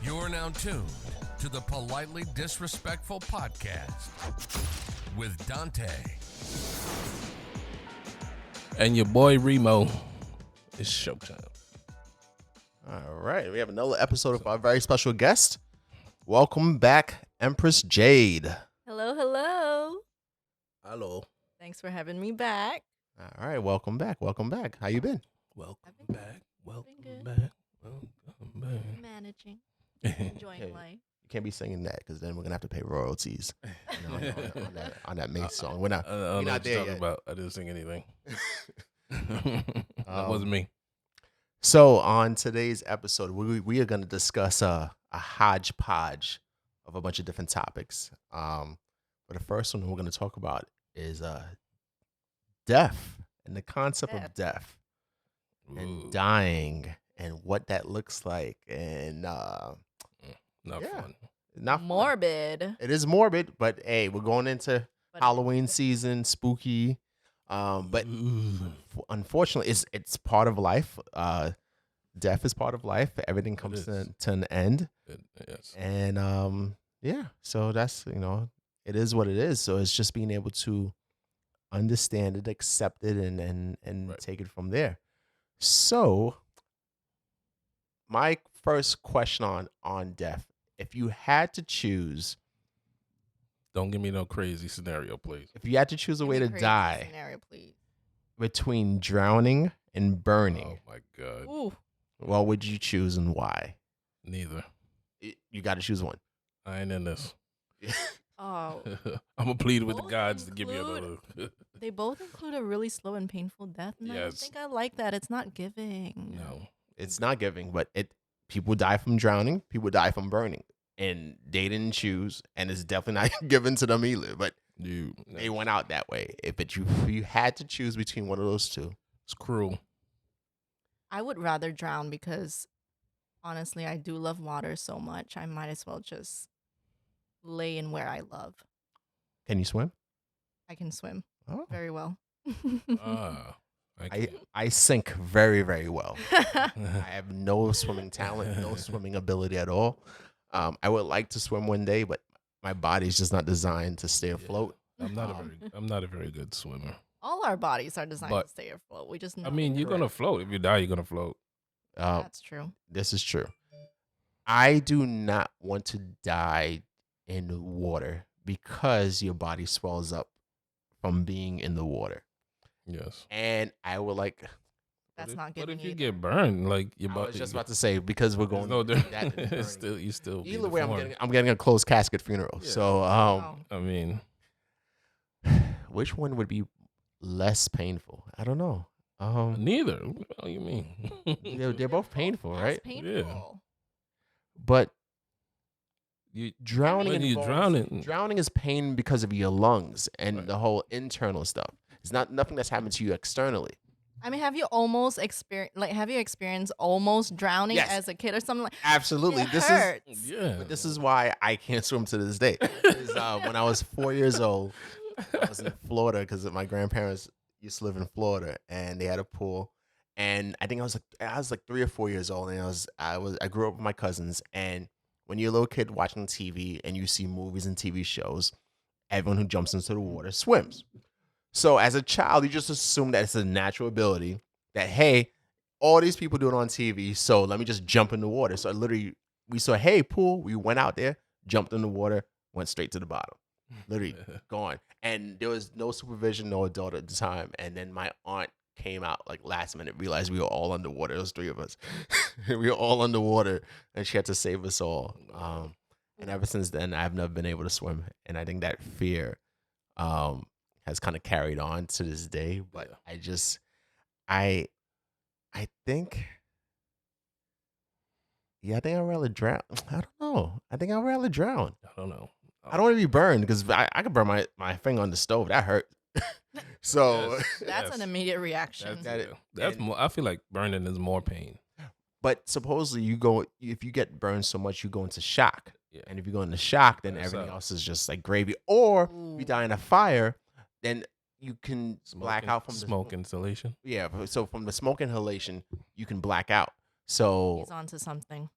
You're now tuned to the Politely Disrespectful Podcast with Dante. And your boy Remo. It's showtime. All right, we have another episode of our very special guest. Welcome back, Empress Jade. Hello, hello. Hello. Thanks for having me back. All right, welcome back. Welcome back. How you been? Welcome been back. Welcome good. back. Welcome back. Managing, enjoying Okay. life. You can't be singing that because then we're gonna have to pay royalties on that May song. We're not. I don't know We're not what there you're talking yet. about. I didn't sing anything. That wasn't me. So on today's episode, we are going to discuss a hodgepodge of a bunch of different topics. But the first one we're going to talk about is death and the concept of death and Ooh, dying and what that looks like and not yeah. fun. not fun. Morbid. It is morbid, but hey, we're going into But Halloween season, spooky. But unfortunately, it's part of life. Death is part of life. Everything comes is. to an end. Yes. And yeah, so that's, it is what it is. So it's just being able to understand it, accept it, and Right. take it from there. So my first question on death, if you had to choose, Don't give me no crazy scenario, please. if you had to choose a give way me to crazy die Scenario, please. between drowning and burning, Oh my God. Ooh, what would you choose and why? Neither. You got to choose one. I ain't in this. oh, I'm gonna plead with the Both gods to give me include- another. they both include a really slow and painful death, and I don't Yes. think I like that. It's not giving. No. It's not giving, but people die from drowning, people die from burning, and they didn't choose, and it's definitely not given to them either. But they went out that way. If you had to choose between one of those two, It's cruel. I would rather drown because, honestly, I do love water so much. I might as well just lay in where I love. can you swim? I can swim Oh, very well. Ah. I sink very, very well. I have no swimming talent, no swimming ability at all. I would like to swim one day, but my body's just not designed to stay afloat. I'm not a very good swimmer. All our bodies are designed But- to stay afloat. We just know. I mean, you're gonna float. If you die, you're gonna float. That's true. This is true. I do not want to die in water because your body swells up from being in the water. Yes. And I would like, That's What not if, giving What if you either. get burned? Like your I body. was just about to say, because we're There's going no through that difference. and burning. Still, you still. be Either way, deformed. I'm getting a closed casket funeral. Yeah. So, Oh. I mean, which one would be less painful? I don't know. neither. What do you mean? They're both painful, That's right? painful. But you drowning, when you involves- drowning. drowning is pain because of your lungs and Right. the whole internal stuff. It's not nothing that's happened to you externally. I mean, have you experienced almost drowning Yes. as a kid or something like Absolutely. It This hurts. Yeah. but this is why I can't swim to this day. Is, when I was 4 years old, I was in Florida because my grandparents used to live in Florida, and they had a pool. And I think I was like 3 or 4 years old, and I grew up with my cousins. And when you're a little kid watching TV and you see movies and TV shows, everyone who jumps into the water swims. So as a child, you just assume that it's a natural ability that, hey, all these people do it on TV, so let me just jump in the water. So literally, we saw, hey, pool. We went out there, jumped in the water, went straight to the bottom. Literally gone. And there was no supervision, no adult at the time. And then my aunt came out like last minute, realized we were all underwater. There was 3 of us. We were all underwater, and she had to save us all. And ever since then, I've never been able to swim. And I think that fear has kind of carried on to this day. But I think, I think I'd rather drown. I don't know. I think I'd rather drown. I don't know. I don't want to be burned because I could burn my finger on the stove. That hurt. So, Yes. that's an immediate reaction. That's and- more. I feel like burning is more pain. but supposedly if you get burned so much, you go into shock. Yeah. And if you go into shock, then That's everything up. else is just like gravy. Or if Ooh. you die in a fire, then you can black out from the smoke insulation. Yeah. So from the smoke inhalation, you can black out. So He's onto something.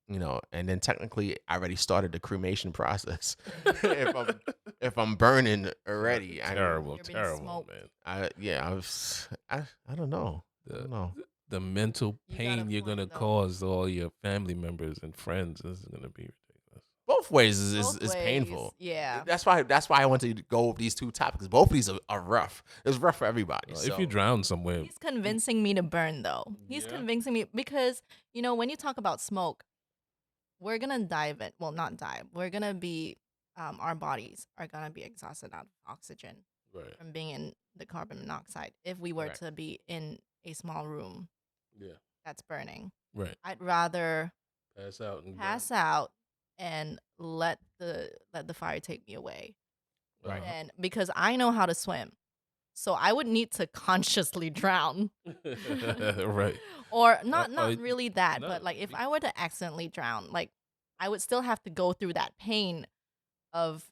and then technically I already started the cremation process. if I'm burning already, Terrible, You're being terrible, smoked. man. I don't know. I The don't know. the mental You got a pain you're point, gonna though. cause all your family members and friends is gonna be ridiculous. Both ways is, Both is ways, painful. yeah. That's why I wanted to go over these two topics. Both of these are rough. It's rough for everybody. If you drown somewhere, He's convincing me to burn, though. He's Yeah? convincing me because, when you talk about smoke, we're going to dive in. Well, not dive. We're going to be, our bodies are going to be exhausted out of oxygen right? from being in the carbon monoxide if we were Right. to be in a small room Yeah, that's burning. right. I'd rather Pass out and pass out and let the fire take me away. burn. Right. And because I know how to swim. So I would need to consciously drown. Right. Or not oh, really that, no, but like if be- I were to accidentally drown, like I would still have to go through that pain of,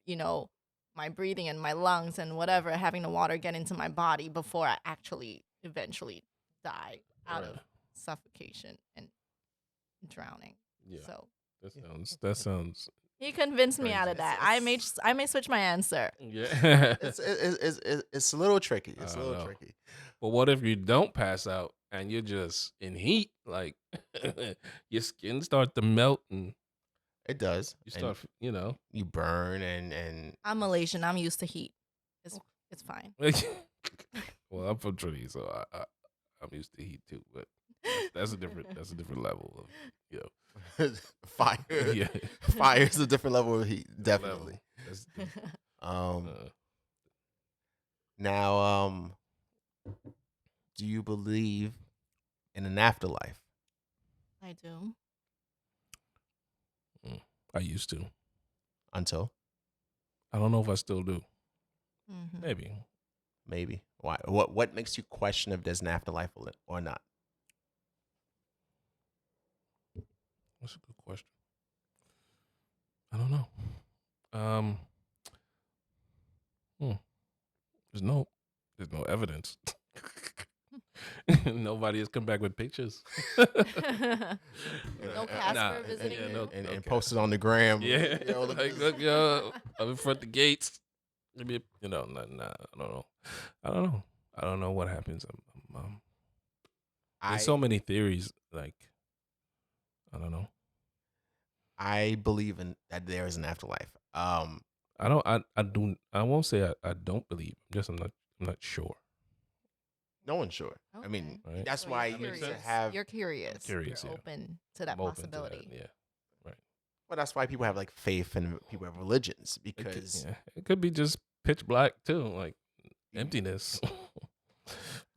my breathing and my lungs and whatever, having the water get into my body before I actually eventually die out of Right. suffocation and drowning. Yeah. So That sounds. he convinced me Crazy. out of that. I may switch my answer. Yeah. It's a little tricky. It's I a little know. tricky. But what if you don't pass out and you're just in heat? Like your skin start to melt and It does. you And start, you burn and I'm Malaysian. I'm used to heat. It's fine. well, I'm from Trinity, so I'm used to heat too. But that's a different level of fire. yeah. Fire is a different level of heat, level. definitely. That's, Um, uh, now, do you believe in an afterlife? I do. I used to. Until I don't know if I still do. Mhm. Maybe. why? What makes you question if there's an afterlife or not? That's a good question. I don't know. There's no evidence. Nobody has come back with pictures. No Uh, Casper nah, visiting yeah, you. no- and Okay. post it on the gram. Yeah, Yo, look like at look, this. yo, I'm in front the gates. Maybe nah, I don't know. I don't know what happens. There's so many theories. Like, I don't know. I believe in that there is an afterlife. I don't. I do. I won't say I don't believe. I'm not sure. No one's sure. I mean, Okay. Right. that's So why you're you need to curious. have. You're curious. curious, You're yeah. open to that I'm open to that, possibility. yeah. Well, that's why people have like faith and people have religions because It could be just pitch black too, like emptiness.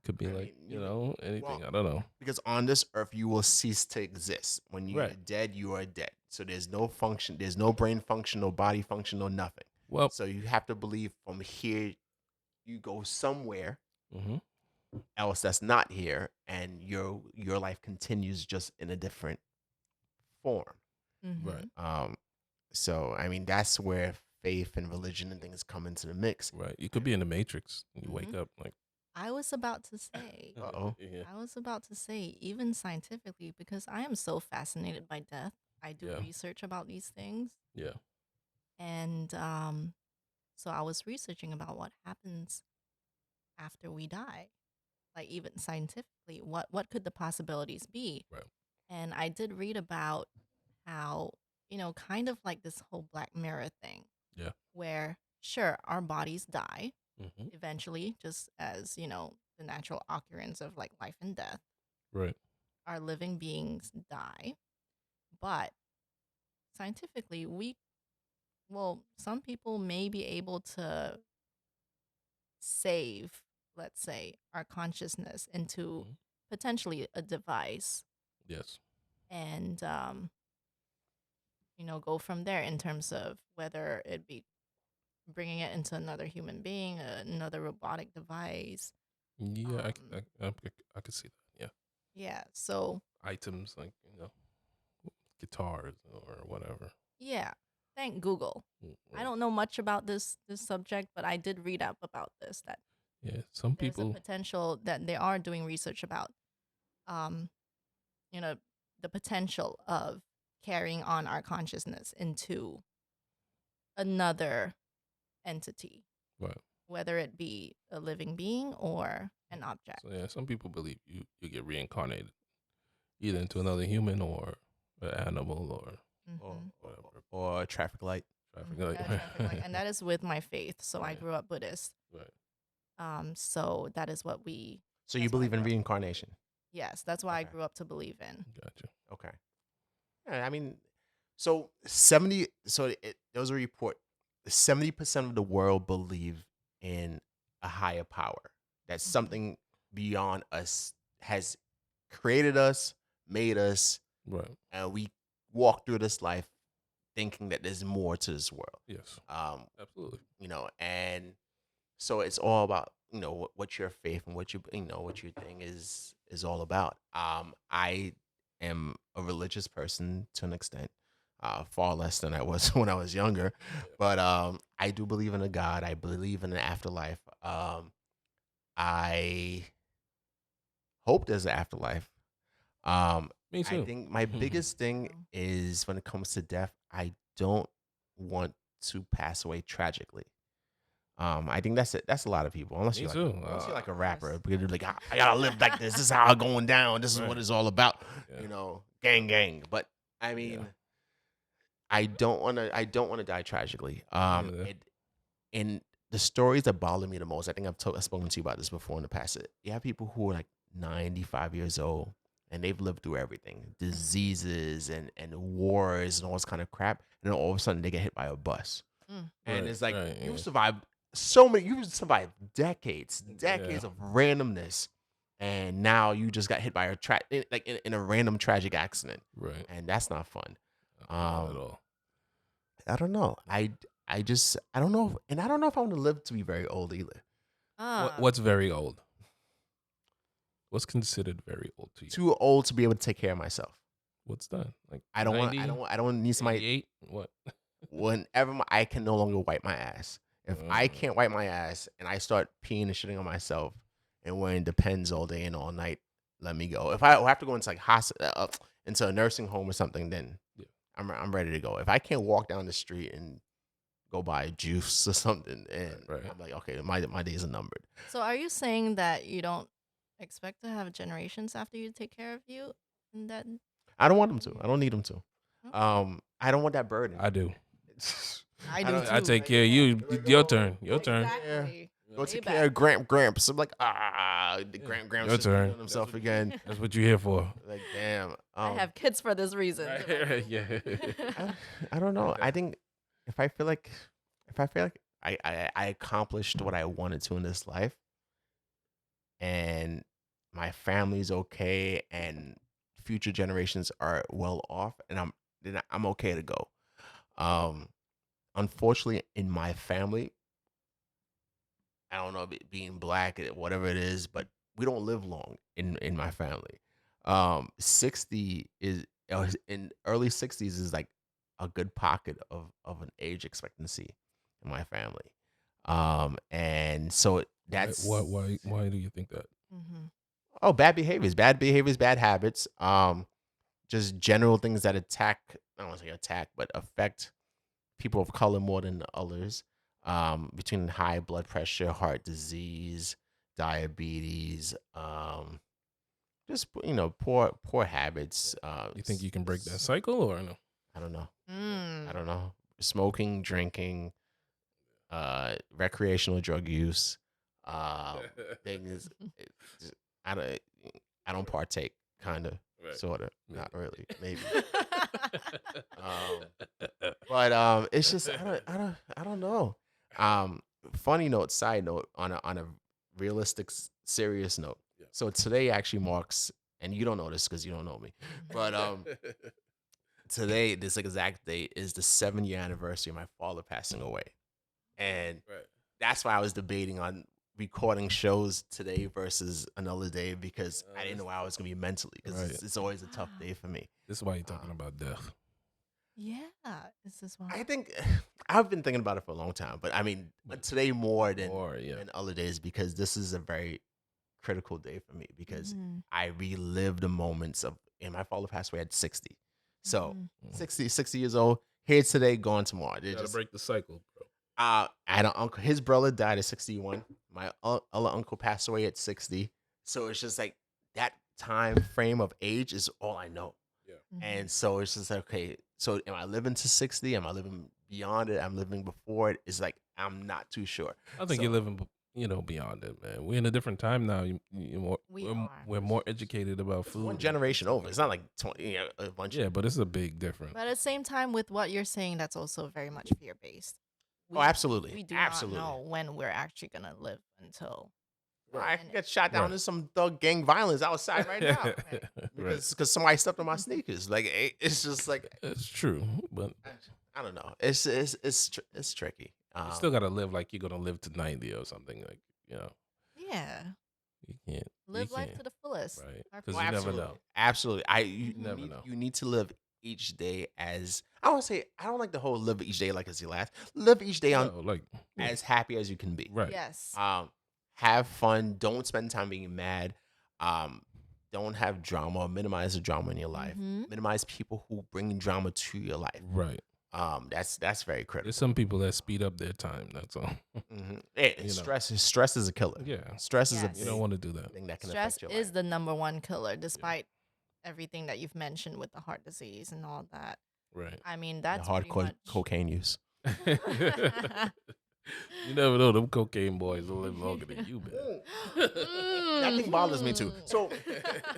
Could be I like mean, anything. well, I don't know. because on this earth you will cease to exist. When you're Right. dead, you are dead. So there's no function, there's no brain function, no body function, no nothing. Well, So you have to believe from here you go somewhere hmm else that's not here, and your life continues just in a different form. Mhm. right, So I mean that's where faith and religion and things come into the mix. right. You could be in the Matrix. And you wake up like, I was about to say. Uh-oh. Yeah. I was about to say, even scientifically, because I am so fascinated by death. I do Yeah. research about these things, Yeah. and so I was researching about what happens after we die, like even scientifically, what could the possibilities be? Right. And I did read about how, kind of like this whole Black Mirror thing, Yeah. where sure our bodies die hmm eventually, just as the natural occurrence of like life and death. Right. Our living beings die, but scientifically, some people may be able to save, let's say, our consciousness into Mhm. potentially a device Yes. and, go from there in terms of whether it be bringing it into another human being, another robotic device. Yeah. Um, I could see that. Yeah. yeah. So, Items like guitars or whatever. yeah. Thank Google. I don't know much about this subject, but I did read up about this, that Yeah. Some there's a people. potential that they are doing research about, um, the potential of carrying on our consciousness into another entity, Right. whether it be a living being or an object. So yeah, some people believe you get reincarnated either into another human or an animal or Or, Mhm. whatever. or a traffic light. Traffic Yeah, light. traffic light. And that is with my faith. So I Right. grew up Buddhist. Right. So that is what we. So you That's what I believe in grew up- reincarnation? Yes, that's what I Okay. grew up to believe in. Gotcha. Okay. Yeah, I mean, so 70. So there was a report. 70% of the world believe in a higher power. That something beyond us has created us, made us, Right. and we walk through this life thinking that there's more to this world. Yes. Um, Absolutely. and so it's all about what your faith and what what your thing is all about. I am a religious person to an extent, far less than I was when I was younger, but I do believe in a God. I believe in an afterlife. I hope there's an afterlife. Me I too. think my biggest thing is when it comes to death, I don't want to pass away tragically. I think that's it. That's a lot of people, unless Me you're too. like a Of rapper, course. because you're like, I gotta live like this. This is how I'm going down. This is what Right. it's all about. Yeah. Gang, gang. But I mean, Yeah. I don't want to. I don't want to die tragically. neither. And the stories that bother me the most, I think I've spoken to you about this before in the past. You have people who are like 95 years old and they've lived through everything, diseases and wars and all this kind of crap, and then all of a sudden they get hit by a bus. Mm. And Right, it's like right, you yeah. survived you survived decades Yeah. of randomness, and now you just got hit by in a random tragic accident, Right. and that's not fun. Not at all. I don't know. I don't know, and I don't know if I want to live to be very old either. What's very old? What's considered very old to you? Too old to be able to take care of myself. What's that? Like I don't want. 90, I don't need somebody. 88? What? Whenever I can no longer wipe my ass. If I Mm. can't wipe my ass and I start peeing and shitting on myself and wearing Depends all day and all night, let me go. If I have to go into like into a nursing home or something, then Yeah. I'm ready to go. If I can't walk down the street and go buy juice or something, and Right. I'm like, okay, my days are numbered. So are you saying that you don't expect to have generations after you take care of you? And that I don't want them to. I don't need them to. Okay. I don't want that burden. I do. I do don't- too. I take like, care of you. Like, Your oh, turn. Your turn. Exactly. Go take Way care of back. Gramps. I'm like, the Yeah. Gramps Your is turn. doing himself again. That's what you're here for. Like, damn. I have kids for this reason. Right. Yeah. I don't know. I think if I feel like I accomplished what I wanted to in this life, and my family's okay, and future generations are well off, and I'm okay to go. Unfortunately, in my family, I don't know, being black, whatever it is, but we don't live long in my family. 60 is in early 60s is like a good pocket of an age expectancy in my family. And so that's Why do you think that? Hmm. bad behaviors, bad habits. Just general things that attack. I don't want to say attack, but affect people of color more than others. Between high blood pressure, heart disease, diabetes, just poor habits. You think you can break that cycle or no? I don't know. Mm. I don't know. Smoking, drinking, recreational drug use, things. I don't. I don't partake. Kind of, Right. sort of, Maybe. not really, maybe. But it's just I don't know. Funny note, side note, on a realistic, serious note. Yeah. So today actually marks, and you don't know this because you don't know me, but today, this exact date is the 7-year anniversary of my father passing away, and Right. that's why I was debating on recording shows today versus another day, because I didn't know how I was gonna be mentally, because Right. it's always a tough day for me. This is why you're talking about death. Yeah. Is this one? I think I've been thinking about it for a long time, but I mean today more than Yeah. than other days, because this is a very critical day for me, because Mhm. I relive the moments of, and my father passed away at 60. So Mhm. 60 years old, here today, gone tomorrow. They're You gotta just, break the cycle, bro. I had an uncle. His brother died at 61. My other uncle passed away at 60. So it's just like that time frame of age is all I know. And so it's just like, okay, so am I living to 60? Am I living beyond it? I'm living before it. It's like, I'm not too sure. I think So- you're living, beyond it, man. We're in a different time now. We we're, are. we're more educated about food. One and generation stuff over. like It's not that. like 20, a bunch Yeah, of. but it's a big difference. But at the same time, with what you're saying, that's also very much fear based. Oh, absolutely. We do Absolutely. not know when we're actually gonna live until. I and can get shot down Right. in some thug gang violence outside right now. Right. Because somebody stepped on my sneakers. Like it's just like It's true, but I don't know. It's tricky. you still gotta live like you're gonna live to 90 or something. Like Yeah, you can't live you life can't, to the fullest. right? Our Because Oh, you never absolutely. know. Absolutely. You Never need, know. you need to live each day as I want to say. I don't like the whole live each day like it's your last. Live each day on No, like as happy as you can be. right. Yes. Have fun. Don't spend time being mad. Don't have drama. Minimize the drama in your life. Mhm. Minimize people who bring drama to your life. Right. That's very critical. There's some people that speed up their time. That's all. Mm-hmm. Stress is a killer. Yeah. Stress is a Yes. You don't want to do that. thing that can Stress affect your is life. the number one killer, despite everything that you've mentioned with the heart disease and all that. Right. I mean, The that's pretty hardcore much. cocaine use. You never know. Them cocaine boys will live longer than you, man. That thing bothers me too. So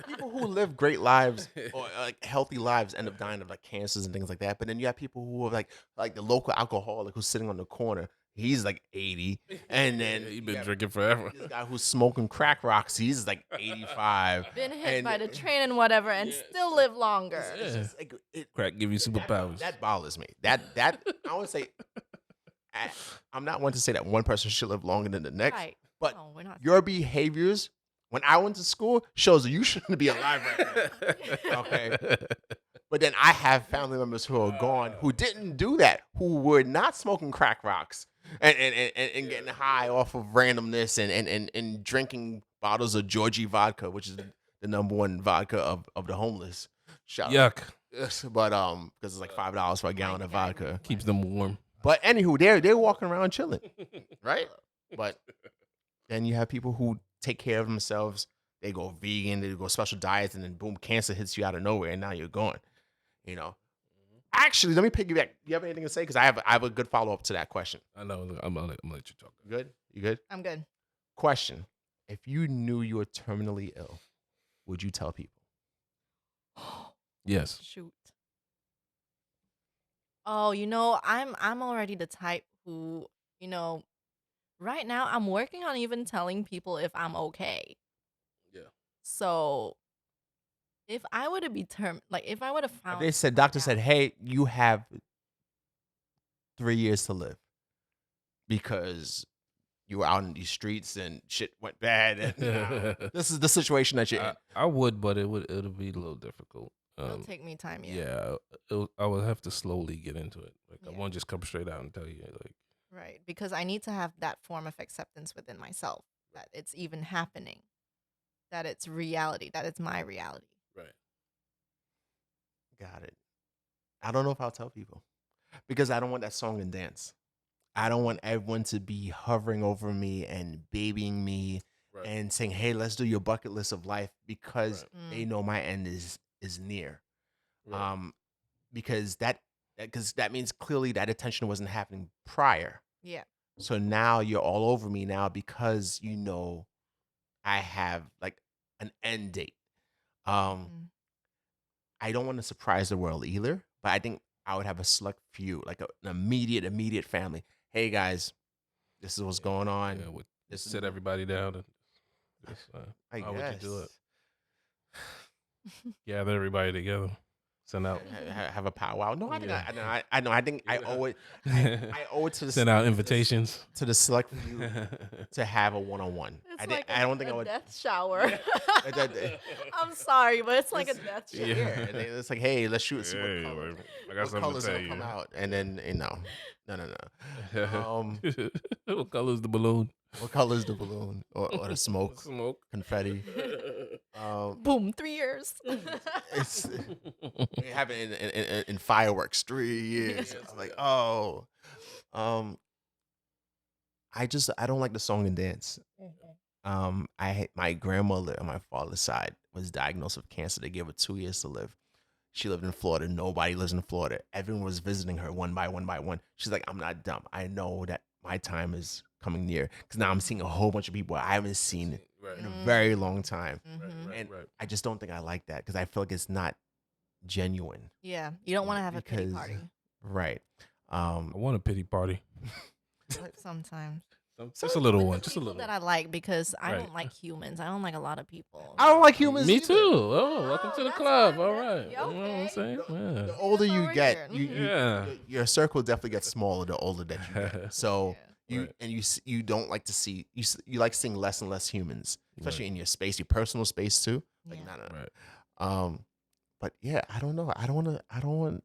people who live great lives or like healthy lives end up dying of like cancers and things like that. But then you have people who are like the local alcoholic who's sitting on the corner. He's like 80, and then You've you been have drinking forever. this guy who's smoking crack rocks. He's like 85. Been hit And- by the train and whatever, and still live longer. It's just like Crack give you superpowers. That bothers me. That I would say. I'm not one to say that one person should live longer than the next. Right. But No, we're not. your behaviors when I went to school shows that you shouldn't be alive right now. Okay. But then I have family members who are gone who didn't do that, who were not smoking crack rocks and getting high off of randomness and drinking bottles of Georgie vodka, which is the number one vodka of the homeless. Shout out. Yuck. Yes, but because it's like $5 for a gallon of vodka. Keeps them warm. But anywho, they're walking around chilling, right? But then you have people who take care of themselves. They go vegan, they go special diets, and then boom, cancer hits you out of nowhere, and now you're gone. You know. Actually, let me piggyback. You have anything to say? Because I have a good follow up to that question. I know. I'm gonna let you talk. You good? You good? I'm good. Question: if you knew you were terminally ill, would you tell people? Yes. Shoot. Oh, I'm already the type who, right now I'm working on even telling people if I'm okay. Yeah. So if I were to be if I would have If found they said, doctor out- said, hey, you have 3 years to live because you were out in these streets and shit went bad. And this is the situation that you're in. I would, but it'll be a little difficult. it'll take me time, I would have to slowly get into it. Like I Yeah. won't just come straight out and tell you. Like Right, because I need to have that form of acceptance within myself that it's even happening, that it's reality, that it's my reality. right. Got it. I don't know if I'll tell people because I don't want that song and dance. I don't want everyone to be hovering over me and babying me Right. and saying, hey, let's do your bucket list of life because Right. they know my end is near. Right. Because that means clearly that attention wasn't happening prior. Yeah. So now you're all over me now because you know I have like an end date. Mm. I don't want to surprise the world either, but I think I would have a select few, like an immediate family. Hey guys, this is what's going on. Yeah, This is sit everybody down and just, I how would you do guess. it? Gather everybody together. Send out Have a powwow. No, I think Yeah. I know. I think I owe it. I owe it to the send out invitations. to the select few to have a one-on-one. It's I don't think a I would. death shower. that- I'm sorry, but it's like a It's- death shower. Yeah. And then it's like, hey, let's shoot. See Hey, what color, like, I got what something colors to tell will come you. out, and then no. What color is the balloon? What color is the balloon or the smoke, Smoke. confetti? Boom, 3 years. It's it happened in fireworks 3 years. I was like, oh, um, I don't like the song and dance. My grandmother on my father's side was diagnosed with cancer. They gave her 2 years to live. She lived in Florida. Nobody lives in Florida. Everyone was visiting her one by one by one. She's like, I'm not dumb. I know that my time is coming near because now I'm seeing a whole bunch of people I haven't seen Right. in a very long time. Mhm. And I just don't think I like that because I feel like it's not genuine. Yeah, you don't want to have a pity Because- party Right. I want a pity party. sometimes. Just a little With one. the Just a people little. that I like because I Right. don't like humans. I don't like a lot of people. I don't like humans. Me either. too. Oh, welcome to the that's club. fine. All That's- right. yeah, You know what I'm okay. saying? Yeah. The older That's you over get, here. you, Yeah. your circle definitely gets smaller the older that you get. So Yeah. you don't like to see you like seeing less and less humans, especially Right. in your space, your personal space too. Like Yeah. no. Right. But yeah, I don't know. I don't want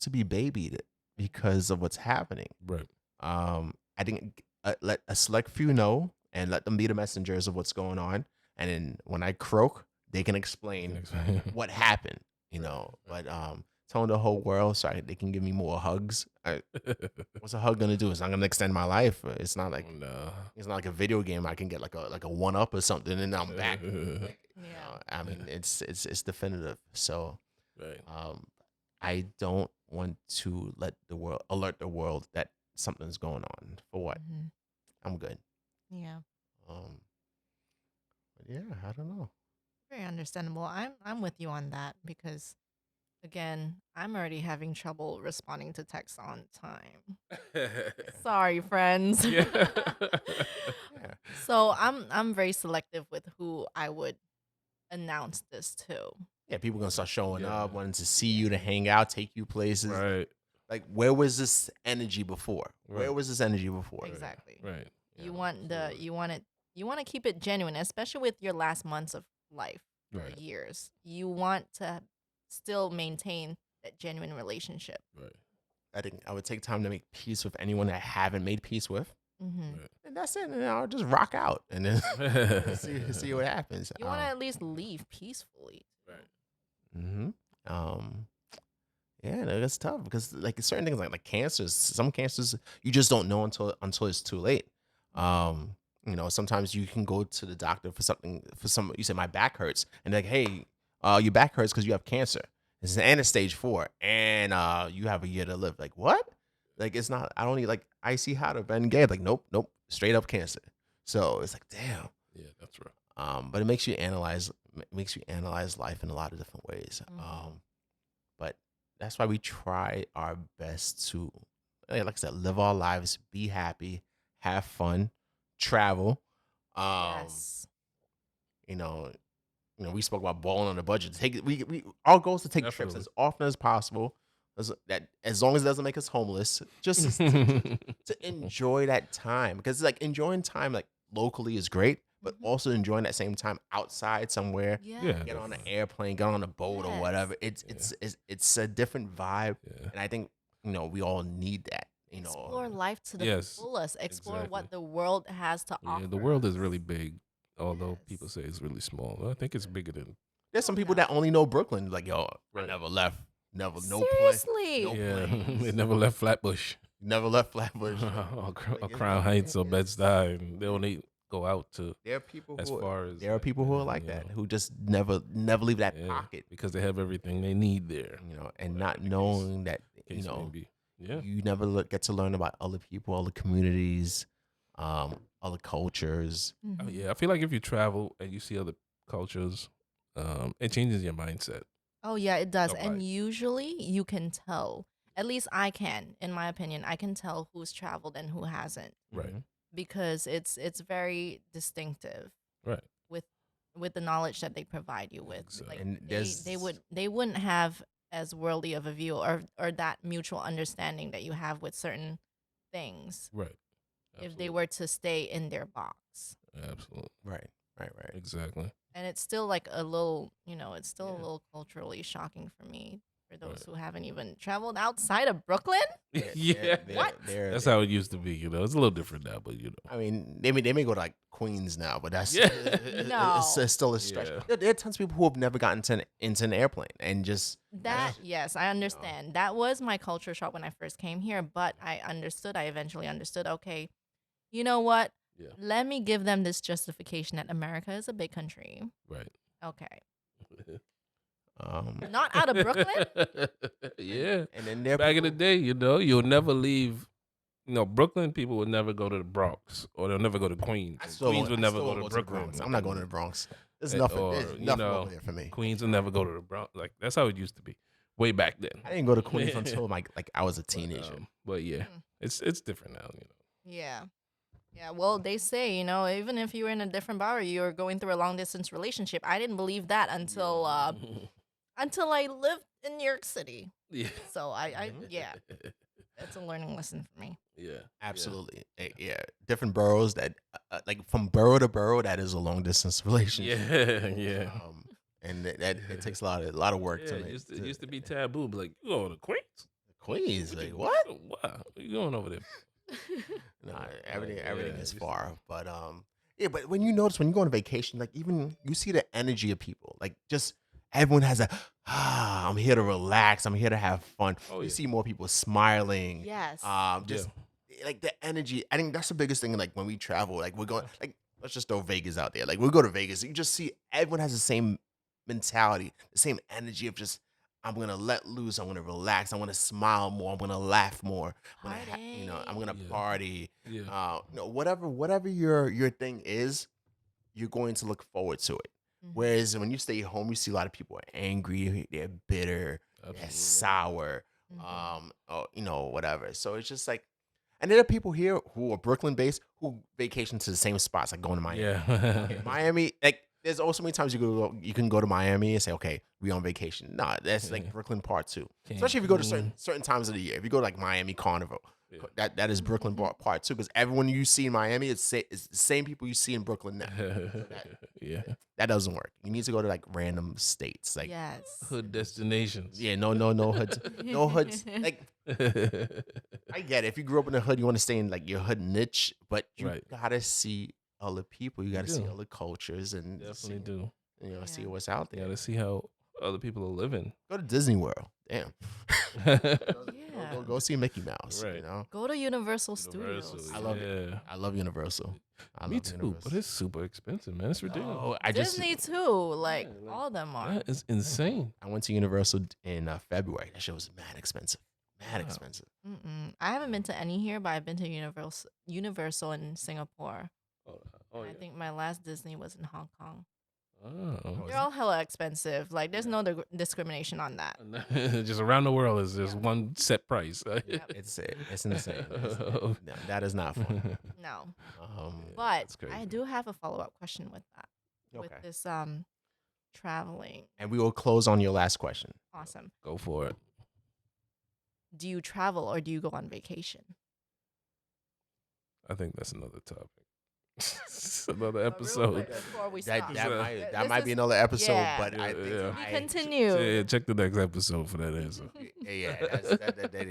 to be babied because of what's happening. Right. I think let a select few know and let them be the messengers of what's going on. And then when I croak, they can explain what happened, you know. But telling the whole world so they can give me more hugs. What's a hug gonna do? It's not gonna extend my life. It's not like No. it's not like a video game. I can get like a 1-up or something, and then I'm back. Yeah. I mean, it's definitive. So Right. I don't want to alert the world that something's going on. For what? Mhm. I'm good. Yeah. But yeah, I don't know. Very understandable. I'm with you on that because again, I'm already having trouble responding to texts on time. Sorry, friends. Yeah. Yeah. So I'm very selective with who I would announce this to. Yeah, people gonna start showing Yeah. up, wanting to see you, to hang out, take you places. Right. Like, where was this energy before? Where Right. was this energy before? Exactly. Right. You want to keep it genuine, especially with your last months of life or Right. years. You want to still maintain that genuine relationship. Right. I think I would take time to make peace with anyone that I haven't made peace with, Mm-hmm. and that's it. And I'll just rock out, and then Right. see what happens. You want to at least leave peacefully. Mm-hmm. Yeah, no, that's tough because like certain things like cancers, some cancers you just don't know until it's too late. You know, sometimes you can go to the doctor for some. You say my back hurts, and like, hey, your back hurts because you have cancer. It's an end of stage 4, and you have a year to live. Like what? Like it's not. I don't need like icy hot or Ben Gay. Like nope, straight up cancer. So it's like damn. Yeah, that's right. But it makes you analyze life in a lot of different ways. Mhm. But that's why we try our best to, like I said, live our lives, be happy, have fun, travel. Yes. You know, we spoke about balling on the budget. Our goal is to take trips Definitely. as often as possible. As long as it doesn't make us homeless, just to enjoy that time because like enjoying time like locally is great, but Mhm. also enjoying that same time outside somewhere. Yeah. Get on an airplane, get on a boat or Yes. whatever. It's a different vibe, Yeah. and I think we all need that. Explore life to the Yes, fullest. Explore what exactly. the world has to offer. Yeah, the world is us. really big, although people Yes. say it's really small. I think it's bigger than. There's some Oh, people no. that only know Brooklyn. Like I Right. never left, no Seriously. no Yeah, planes. they never left Flatbush never left Flatbush. or Like, Crown Heights or Bed Stuy, and they only go out to There are people as who far as there are people who are like you that know, who just never leave that yeah, pocket. because they have everything they need there. And Whatever not the case- knowing that case may be. Yeah, you never get to learn about other people, other communities, other cultures. Oh, Mhm. yeah. I feel like if you travel and you see other cultures, it changes your mindset. Oh yeah, it does. Of And life. usually you can tell. At least I can, in my opinion, I can tell who's traveled and who hasn't Right. Mhm. because it's very distinctive Right. with the knowledge that they provide you with. Exactly. Like And they wouldn't have as worldly of a view or that mutual understanding that you have with certain things Right. if they were to stay in their box. Absolutely. Right. Exactly. And it's still like a little, it's still a Yeah. little culturally shocking for me For those who haven't even traveled outside of Brooklyn. Yeah. What? That's how it used to be, It's a little different now, but I mean, they may go to like Queens now, but that's Yeah. it's still a stretch. Yeah. There are tons of people who have never gotten into an airplane and just That, yes, I understand. That was my culture shock when I first came here, but I eventually understood, okay, you know what? Yeah. Let me give them this justification that America is a big country. Right. Okay. um Not out of Brooklyn? Yeah. and then there are Back in the people- day, you'll never leave. Brooklyn people would never go to the Bronx, or they'll never go to Queens. I still Queens won't- would I never still go won't to the Brooklyn. Bronx. I'm not going to the Bronx. There's Eh, nothing. or, There's you nothing know, over there for me. Queens will never go to the Bronx. Like that's how it used to be, way back then. I didn't go to Queens until like I was a But, teenager. but yeah, it's different now. Yeah. Yeah, well, they say, even if you were in a different bar, you're going through a long distance relationship. I didn't believe that until I lived in New York City. Yeah. So yeah, it's a learning lesson for me. Yeah. Absolutely. Yeah. Different boroughs that like from borough to borough, that is a long distance relationship. Yeah. Yeah. And that it takes a lot of work Yeah, to it make. used to be taboo. But like, you going to Queens? Queens, like you- what? Wow, what you going over there? Nah, everything Yeah, is it's- far. But yeah, but when you notice when you go on vacation, like even you see the energy of people, like just everyone has I'm here to relax, I'm here to have fun. Oh, you yeah. see more people smiling. Yes. Just like the energy. I think that's the biggest thing. Like when we travel, like we're going, like let's just throw Vegas out there. Like we go to Vegas, you just see everyone has the same mentality, the same energy of just I'm gonna let loose, I'm gonna relax, I'm gonna smile more, I'm gonna laugh more, I'm gonna Yeah. party. Yeah. Whatever your thing is, you're going to look forward to it. Mhm. Whereas when you stay home, you see a lot of people are angry, they're bitter, they're Absolutely. sour, Mhm. whatever. So it's just like, and there are people here who are Brooklyn based who vacation to the same spots, like going to Miami. Yeah. Okay, Miami, like there's also many times you can go to Miami and say, okay, we on vacation. Nah, that's like Brooklyn part 2. Especially if you go to certain times of the year. If you go to like Miami Carnival, Yeah. that is Brooklyn part 2, because everyone you see in Miami, it's the same people you see in Brooklyn now. Yeah. That doesn't work. You need to go to like random states, like Yes. Hood destinations. yeah, no hoods, no hoods. Like I get it. If you grew up in the hood, you want to stay in like your hood niche, but you Right. gotta see other people. You gotta see do. other cultures and Definitely see, do. see Yeah. what's out You there. got to see how other people are living. Go to Disney World. Damn. Yeah. Go see Mickey Mouse. Right. You know, Go to Universal Universal, Studios. I love it. I love Universal. I Me love too, Universal. but it's super expensive, man. It's ridiculous. Oh, I just Disney too. Like Yeah, all of them are. That is insane. I went to Universal in February. That shit was mad expensive. Mad Wow. expensive. I haven't been to any here, but I've been to Universal in Singapore. Oh, I think my last Disney was in Hong Kong. Oh. They're all hella expensive. Like there's no discrimination on that. Just around the world is just one set price. Yep. It's insane. No, that is not fun. No. that's But crazy. I do have a follow-up question with that. With Okay. this traveling. And we will close on your last question. Awesome. Go for it. Do you travel or do you go on vacation? I think that's another topic. It's another episode. Before we That stop. that This might be is- another episode, yeah. but I Yeah, think yeah. We I- continue. Yeah, check the next episode for that answer. Yeah,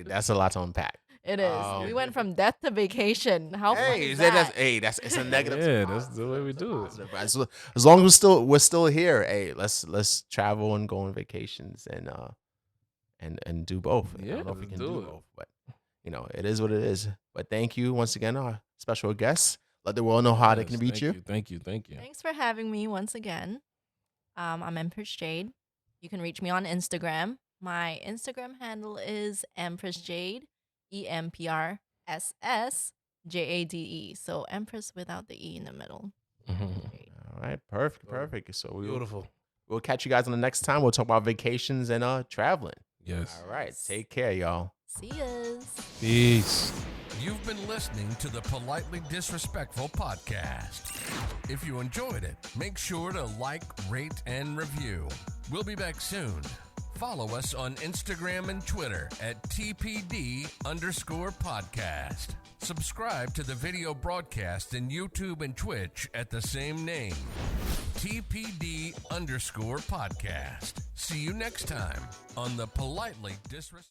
that's a lot to unpack. It is. We went from death to vacation. How fun Hey, is that? that's it's a negative. Yeah, to that's the way we do it. positive. As long as we're still here, hey, let's travel and go on vacations and do both. I Yeah, don't know if we let's can do do it. both, but it is what it is. But thank you once again, our special guest. Let the world know how they Yes, can reach you. Thank you. Thanks for having me once again. I'm Empress Jade. You can reach me on Instagram. My Instagram handle is Empress Jade, EMPRSSJADE. So Empress without the E in the middle. Jade. All right, perfect. So Beautiful. we'll catch you guys on the next time. We'll talk about vacations and traveling. Yes. All right, Yes. take care, y'all. See yas. Peace. You've been listening to the Politely Disrespectful podcast. If you enjoyed it, make sure to like, rate, and review. We'll be back soon. Follow us on Instagram and Twitter at TPD_podcast. Subscribe to the video broadcast in YouTube and Twitch at the same name. TPD_podcast. See you next time on the Politely Disrespectful.